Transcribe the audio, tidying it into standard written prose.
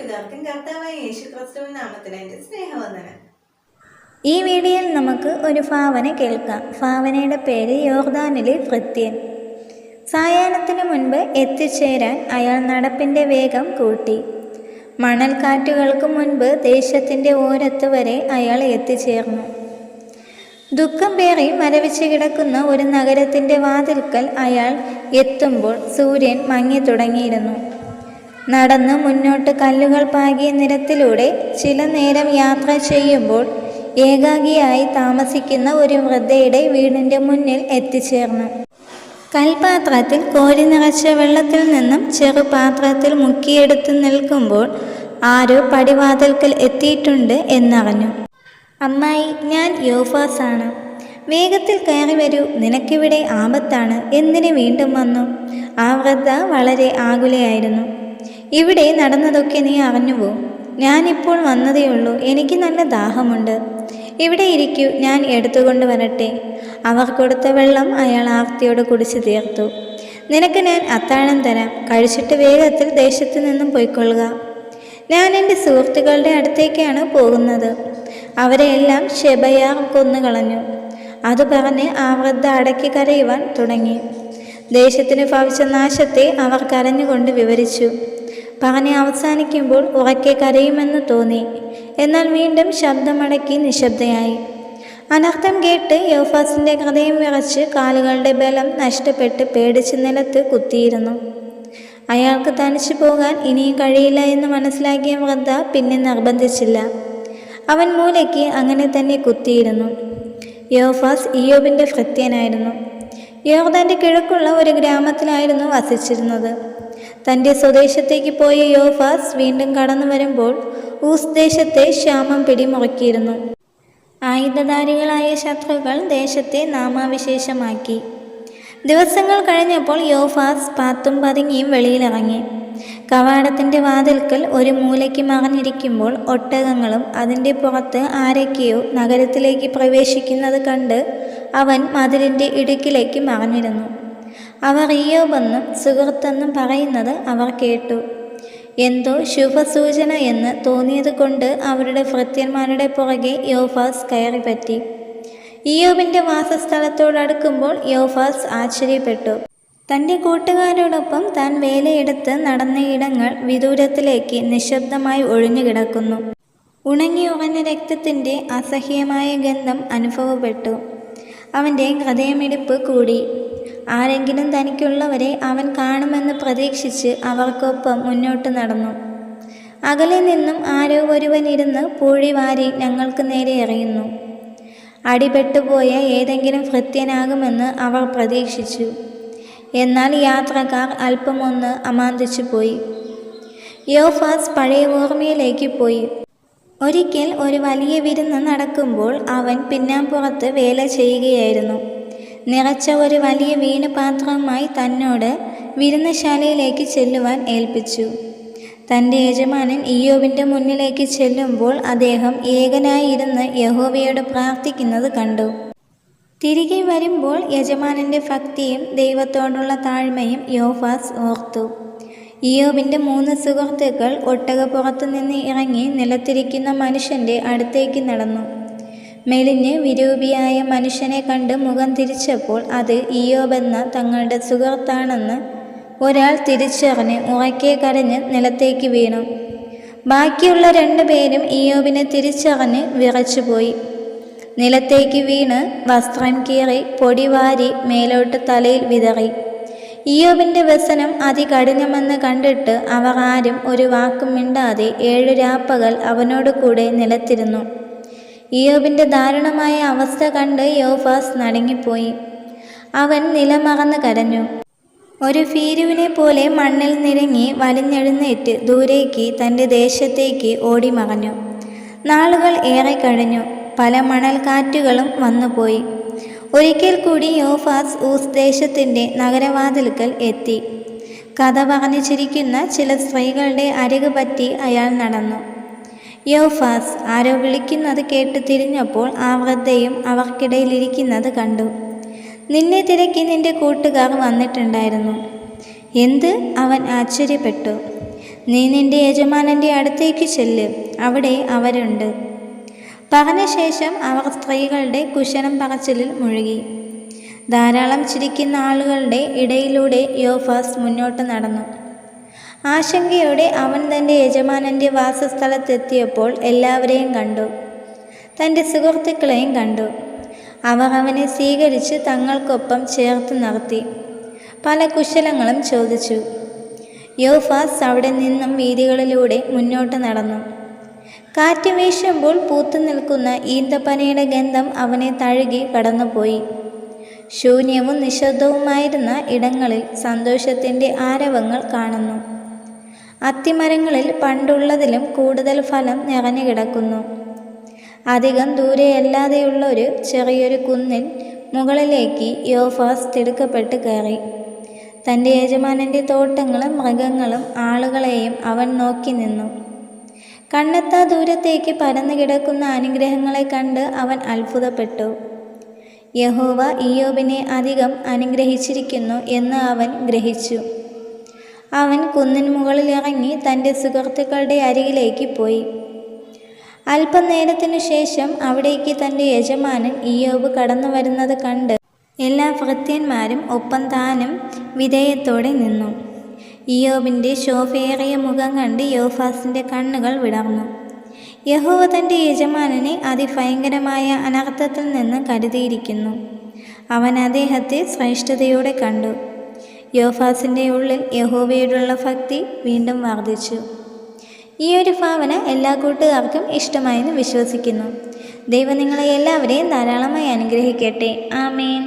കൂട്ടുകാർക്കും കർത്താവായ യേശു ക്രിസ്തുവിൻ നാമത്തിൽ എൻ്റെ സ്നേഹവന്ദനം. ഈ വീഡിയോയിൽ നമുക്ക് ഒരു ഭാവന കേൾക്കാം. ഭാവനയുടെ പേര് യോർദാനിലെ ഭൃത്യൻ. സായാഹ്നത്തിന് മുൻപ് എത്തിച്ചേരാൻ അയാൾ നടപ്പിൻ്റെ വേഗം കൂട്ടി. മണൽക്കാറ്റുകൾക്ക് മുൻപ് ദേശത്തിൻ്റെ ഓരത്ത് വരെ അയാൾ എത്തിച്ചേർന്നു. ദുഃഖം പേറി മരവിച്ച് കിടക്കുന്ന ഒരു നഗരത്തിൻ്റെ വാതിൽക്കൽ അയാൾ എത്തുമ്പോൾ സൂര്യൻ മങ്ങി തുടങ്ങിയിരുന്നു. നടന്ന് മുന്നോട്ട് കല്ലുകൾ പാകിയ നിരത്തിലൂടെ ചില നേരം യാത്ര ചെയ്യുമ്പോൾ ഏകാഗിയായി താമസിക്കുന്ന ഒരു വൃദ്ധയുടെ വീടിൻ്റെ മുന്നിൽ എത്തിച്ചേർന്നു. കൽപാത്രത്തിൽ കോരി നിറച്ച വെള്ളത്തിൽ നിന്നും ചെറുപാത്രത്തിൽ മുക്കിയെടുത്ത് നിൽക്കുമ്പോൾ ആരോ പടിവാതിൽക്കൽ എത്തിയിട്ടുണ്ട് എന്നറിഞ്ഞു. അമ്മായി, ഞാൻ യോഫാസാണ്. വേഗത്തിൽ കയറി വരൂ, നിനക്കിവിടെ ആപത്താണ്. എന്തിന് വീണ്ടും വന്നു? ആ വൃദ്ധ വളരെ ആകുലയായിരുന്നു. ഇവിടെ നടന്നതൊക്കെ നീ അറിഞ്ഞുവോ? ഞാനിപ്പോൾ വന്നതേയുള്ളൂ. എനിക്ക് നല്ല ദാഹമുണ്ട്. ഇവിടെ ഇരിക്കൂ, ഞാൻ എടുത്തുകൊണ്ട് വരട്ടെ. അവർ കൊടുത്ത വെള്ളം അയാൾ ആർത്തിയോട് കുടിച്ചു തീർത്തു. നിനക്ക് ഞാൻ അത്താഴം തരാം. കഴിച്ചിട്ട് വേഗത്തിൽ ദേശത്തു നിന്നും പോയിക്കൊള്ളുക. ഞാൻ എൻ്റെ സുഹൃത്തുക്കളുടെ അടുത്തേക്കാണ് പോകുന്നത്. അവരെയെല്ലാം ഷെബയാർ കൊന്നുകളഞ്ഞു. അത് പറഞ്ഞ് ആ വൃദ്ധ അടക്കി കരയുവാൻ തുടങ്ങി. ദേശത്തിന് ഭവിച്ച നാശത്തെ അവർ കരഞ്ഞുകൊണ്ട് വിവരിച്ചു. പറഞ്ഞ് അവസാനിക്കുമ്പോൾ ഉറക്കെ കരയുമെന്ന് തോന്നി. എന്നാൽ വീണ്ടും ശബ്ദമടക്കി നിശബ്ദയായി. അനർത്ഥം കേട്ട് യോഫാസിൻ്റെ ഹൃദയം വിറച്ച് കാലുകളുടെ ബലം നഷ്ടപ്പെട്ട് പേടിച്ച് നിലത്ത് കുത്തിയിരുന്നു. അയാൾക്ക് തനിച്ചു പോകാൻ ഇനിയും കഴിയില്ല എന്ന് മനസ്സിലാക്കിയ വൃദ്ധ പിന്നെ നിർബന്ധിച്ചില്ല. അവൻ മൂലയ്ക്ക് അങ്ങനെ തന്നെ കുത്തിയിരുന്നു. യോഫാസ് ഇയ്യോബിൻ്റെ ഭൃത്യനായിരുന്നു. യോർദാൻ്റെ കിഴക്കുള്ള ഒരു ഗ്രാമത്തിലായിരുന്നു വസിച്ചിരുന്നത്. തൻ്റെ സ്വദേശത്തേക്ക് പോയ യോഫാസ് വീണ്ടും കടന്നു വരുമ്പോൾ ഊസ് ദേശത്തെ ക്ഷാമം പിടിമുറുക്കിയിരുന്നു. ആയുധധാരികളായ ശത്രുക്കൾ ദേശത്തെ നാമാവിശേഷമാക്കി. ദിവസങ്ങൾ കഴിഞ്ഞപ്പോൾ യോഫാസ് പാത്തും പതുങ്ങിയും വെളിയിലിറങ്ങി. കവാടത്തിൻ്റെ വാതിൽക്കൽ ഒരു മൂലയ്ക്ക് മറഞ്ഞിരിക്കുമ്പോൾ ഒട്ടകങ്ങളും അതിൻ്റെ പുറത്ത് ആരൊക്കെയോ നഗരത്തിലേക്ക് പ്രവേശിക്കുന്നത് കണ്ട് അവൻ മതിലിൻ്റെ ഇടുക്കിലേക്ക് മറഞ്ഞിരുന്നു. അവർ ഇയ്യോബെന്നും സുഹൃത്തെന്നും പറയുന്നത് അവർ കേട്ടു. എന്തോ ശുഭസൂചന എന്ന് തോന്നിയത് കൊണ്ട് അവരുടെ ഭൃത്യന്മാരുടെ പുറകെ യോഫാസ് കയറിപ്പറ്റി. ഇയ്യോബിൻ്റെ വാസസ്ഥലത്തോടടുക്കുമ്പോൾ യോഫാസ് ആശ്ചര്യപ്പെട്ടു. തൻ്റെ കൂട്ടുകാരോടൊപ്പം താൻ വേലയെടുത്ത് നടന്ന ഇടങ്ങൾ വിദൂരത്തിലേക്ക് നിശബ്ദമായി ഒഴിഞ്ഞുകിടക്കുന്നു. ഉണങ്ങിയുറഞ്ഞ രക്തത്തിൻ്റെ അസഹ്യമായ ഗന്ധം അനുഭവപ്പെട്ടു. അവൻ്റെ ഹൃദയമിടിപ്പ് കൂടി. ആരെങ്കിലും തനിക്കുള്ളവരെ അവൻ കാണുമെന്ന് പ്രതീക്ഷിച്ച് അവർക്കൊപ്പം മുന്നോട്ട് നടന്നു. അകലെ നിന്നും ആരോ ഒരുവൻ ഇരുന്ന് പൂഴി വാരി ഞങ്ങൾക്ക് നേരെ എറിയുന്നു. അടിപെട്ടുപോയ ഏതെങ്കിലും ഭൃത്യനാകുമെന്ന് അവർ പ്രതീക്ഷിച്ചു. എന്നാൽ യാത്രക്കാർ അല്പമൊന്ന് അമാന്തിച്ചു പോയി. യോഫാസ് പഴയ ഓർമ്മയിലേക്ക് പോയി. ഒരിക്കൽ ഒരു വലിയ വിരുന്ന് നടക്കുമ്പോൾ അവൻ പിന്നാമ്പുറത്ത് വേല ചെയ്യുകയായിരുന്നു. നിറച്ച ഒരു വലിയ വീണുപാത്രവുമായി തന്നോട് വിരുന്നശാലയിലേക്ക് ചെല്ലുവാൻ ഏൽപ്പിച്ചു. തൻ്റെ യജമാനൻ ഇയ്യോബിൻ്റെ മുന്നിലേക്ക് ചെല്ലുമ്പോൾ അദ്ദേഹം ഏകനായി ഇരുന്ന് യഹോവയോട് പ്രാർത്ഥിക്കുന്നത് കണ്ടു. തിരികെ വരുമ്പോൾ യജമാനൻ്റെ ഭക്തിയും ദൈവത്തോടുള്ള താഴ്മയും യോഫാസ് ഓർത്തു. ഇയ്യോബിൻ്റെ 3 സുഹൃത്തുക്കൾ ഒട്ടകപ്പുറത്തു നിന്ന് ഇറങ്ങി നിലത്തിരിക്കുന്ന മനുഷ്യൻ്റെ അടുത്തേക്ക് നടന്നു. മെലിഞ്ഞ് വിരൂപിയായ മനുഷ്യനെ കണ്ട് മുഖം തിരിച്ചപ്പോൾ അത് ഇയ്യോബെന്ന തങ്ങളുടെ സുഹൃത്താണെന്ന് ഒരാൾ തിരിച്ചറിഞ്ഞ് ഉറക്കെ കരഞ്ഞ് നിലത്തേക്ക് വീണു. ബാക്കിയുള്ള 2 പേരും ഇയ്യോബിനെ തിരിച്ചറിഞ്ഞ് വിറച്ചുപോയി. നിലത്തേക്ക് വീണ് വസ്ത്രം കീറി പൊടി വാരി മേലോട്ട് തലയിൽ വിതറി. ഇയ്യോബിൻ്റെ വ്യസനം അതികഠിനമെന്ന് കണ്ടിട്ട് അവർ ആരും ഒരു വാക്കും മിണ്ടാതെ 7 രാപ്പകൽ അവനോട് കൂടെ നിലത്തിരുന്നു. ഇയ്യോബിൻ്റെ ദാരുണമായ അവസ്ഥ കണ്ട് യോഫാസ് നടുങ്ങിപ്പോയി. അവൻ നിലമറന്ന് കരഞ്ഞു. ഒരു ഭീരുവിനെ പോലെ മണ്ണിൽ നിരങ്ങി വലിഞ്ഞെഴുന്നേറ്റ് ദൂരേക്ക് തൻ്റെ ദേശത്തേക്ക് ഓടി മറഞ്ഞു. നാളുകൾ ഏറെ കഴിഞ്ഞു. പല മണൽക്കാറ്റുകളും വന്നുപോയി. ഒരിക്കൽ കൂടി യോഫാസ് ഊസ് ദേശത്തിൻ്റെ നഗരവാതിൽക്കൽ എത്തി. കഥ പറഞ്ഞു ചിരിക്കുന്ന ചില സ്ത്രീകളുടെ അരികു പറ്റി അയാൾ നടന്നു. യോഫാസ്, ആരോ വിളിക്കുന്നത് കേട്ട് തിരിഞ്ഞപ്പോൾ ആ വൃദ്ധയും അവർക്കിടയിലിരിക്കുന്നത് കണ്ടു. നിന്നെ തിരക്കി നിന്റെ കൂട്ടുകാർ വന്നിട്ടുണ്ടായിരുന്നു. എന്ത്? അവൻ ആശ്ചര്യപ്പെട്ടു. നീ നിന്റെ യജമാനൻ്റെ അടുത്തേക്ക് ചെല്ല്, അവിടെ അവരുണ്ട്. പറഞ്ഞ ശേഷം അവർ സ്ത്രീകളുടെ കുശലം പറച്ചിലിൽ മുഴുകി. ധാരാളം ചിരിക്കുന്ന ആളുകളുടെ ഇടയിലൂടെ യോഫാസ് മുന്നോട്ട് നടന്നു. ആശങ്കയോടെ അവൻ തൻ്റെ യജമാനൻ്റെ വാസസ്ഥലത്തെത്തിയപ്പോൾ എല്ലാവരെയും കണ്ടു. തൻ്റെ സുഹൃത്തുക്കളെയും കണ്ടു. അവർ അവനെ സ്വീകരിച്ച് തങ്ങൾക്കൊപ്പം ചേർത്ത് നിർത്തി. പല കുശലങ്ങളും ചോദിച്ചു. യോഫാസ് അവിടെ നിന്നും വീഥികളിലൂടെ മുന്നോട്ട് നടന്നു. കാറ്റ് വീശുമ്പോൾ പൂത്തു നിൽക്കുന്ന ഈന്തപ്പനയുടെ ഗന്ധം അവനെ തഴുകി കടന്നുപോയി. ശൂന്യവും നിശബ്ദവുമായിരുന്ന ഇടങ്ങളിൽ സന്തോഷത്തിൻ്റെ ആരവങ്ങൾ കാണുന്നു. അത്തിമരങ്ങളിൽ പണ്ടുള്ളതിലും കൂടുതൽ ഫലം നിറഞ്ഞു കിടക്കുന്നു. അധികം ദൂരെയല്ലാതെയുള്ള ഒരു ചെറിയൊരു കുന്നിൽ മുകളിലേക്ക് യോഫാസ് തിടുക്കപ്പെട്ട് കയറി. തൻ്റെ യജമാനൻ്റെ തോട്ടങ്ങളും മൃഗങ്ങളും ആളുകളെയും അവൻ നോക്കി നിന്നു. കണ്ണെത്താ ദൂരത്തേക്ക് പരന്നു കിടക്കുന്ന അനുഗ്രഹങ്ങളെ കണ്ട് അവൻ അത്ഭുതപ്പെട്ടു. യഹോവ ഇയ്യോബിനെ അധികം അനുഗ്രഹിച്ചിരിക്കുന്നു എന്ന് അവൻ ഗ്രഹിച്ചു. അവൻ കുന്നിൻ മുകളിൽ ഇറങ്ങി തൻ്റെ സുഹൃത്തുക്കളുടെ അരികിലേക്ക് പോയി. അല്പനേരത്തിനു ശേഷം അവിടേക്ക് തൻ്റെ യജമാനൻ ഇയ്യോബ് കടന്നു വരുന്നത് കണ്ട് എല്ലാ ഭൃത്യന്മാരും ഒപ്പം താനും വിധേയത്തോടെ നിന്നു. ഇയ്യോബിൻ്റെ ശോഭയേറിയ മുഖം കണ്ട് യോഫാസിൻ്റെ കണ്ണുകൾ വിടർന്നു. യഹോവ തൻ്റെ യജമാനനെ അതിഭയങ്കരമായ അനർത്ഥത്തിൽ നിന്ന് കരുതിയിരിക്കുന്നു. അവൻ അദ്ദേഹത്തെ ശ്രേഷ്ഠതയോടെ കണ്ടു. യോഫാസിൻ്റെ ഉള്ളിൽ യഹോവയോടുള്ള ഭക്തി വീണ്ടും വർദ്ധിച്ചു. ഈ ഒരു ഭാവന എല്ലാ കൂട്ടുകാർക്കും ഇഷ്ടമായെന്ന് വിശ്വസിക്കുന്നു. ദൈവം നിങ്ങളെ എല്ലാവരെയും ധാരാളമായി അനുഗ്രഹിക്കട്ടെ. ആമേൻ.